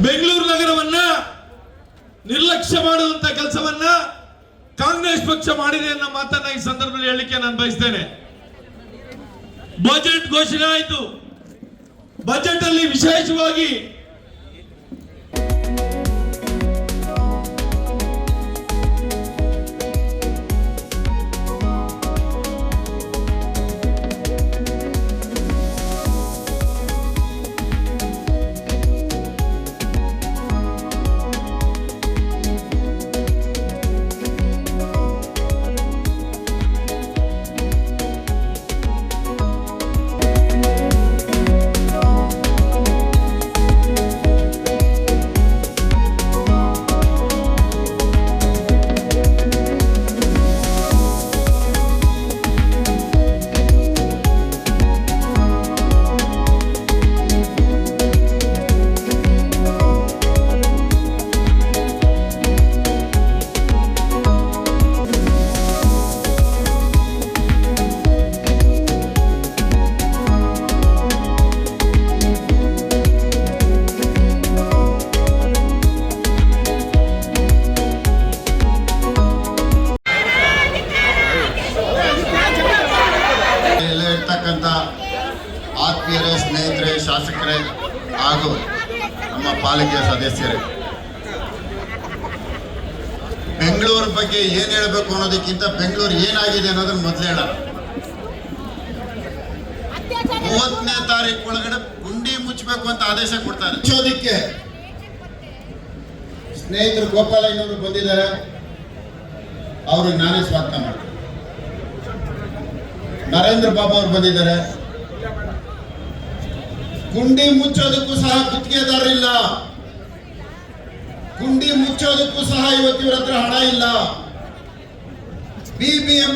ಬೆಂಗಳೂರು ನಗರವನ್ನ ನಿರ್ಲಕ್ಷ್ಯ ಮಾಡುವಂತ ಕೆಲಸವನ್ನ ಕಾಂಗ್ರೆಸ್ ಪಕ್ಷ ಮಾಡಿದೆ ಅನ್ನೋ ಮಾತನ್ನ ಈ ಸಂದರ್ಭದಲ್ಲಿ ಹೇಳಲಿಕ್ಕೆ ನಾನು ಬಯಸ್ತೇನೆ. ಬಜೆಟ್ ಘೋಷಣೆ ಆಯಿತು. ಬಜೆಟ್ ಅಲ್ಲಿ ವಿಶೇಷವಾಗಿ ಆತ್ಮೀಯರೇ, ಸ್ನೇಹಿತರೆ, ಶಾಸಕರೇ ಹಾಗೂ ನಮ್ಮ ಪಾಲಿಕೆಯ ಸದಸ್ಯರೇ, ಬೆಂಗಳೂರು ಬಗ್ಗೆ ಏನ್ ಹೇಳಬೇಕು ಅನ್ನೋದಕ್ಕಿಂತ ಬೆಂಗಳೂರು ಏನಾಗಿದೆ ಅನ್ನೋದನ್ನ ಮೊದಲು ಹೇಳ. 30ನೇ ತಾರೀಕು ಒಳಗಡೆ ಗುಂಡಿ ಮುಚ್ಚಬೇಕು ಅಂತ ಆದೇಶ ಕೊಡ್ತಾರೆ. ಮುಚ್ಚೋದಿಕ್ಕೆ ಸ್ನೇಹಿತರು ಗೋಪಾಲಯ್ಯನವರು ಬಂದಿದ್ದಾರೆ, ಅವ್ರಿಗೆ ನಾನೇ ಸ್ವಾಗತ ಮಾಡ್ತೀನಿ. ನರೇಂದ್ರ ಬಾಬು ಅವರು ಬಂದಿದ್ದಾರೆ. ಗುಂಡಿ ಮುಚ್ಚೋದಕ್ಕೂ ಸಹ ಗುತ್ತಿಗೆದಾರರಿಲ್ಲ, ಗುಂಡಿ ಮುಚ್ಚೋದಕ್ಕೂ ಸಹ ಇವತ್ತು ಇವರ ಹತ್ರ ಹಣ ಇಲ್ಲ. BBMP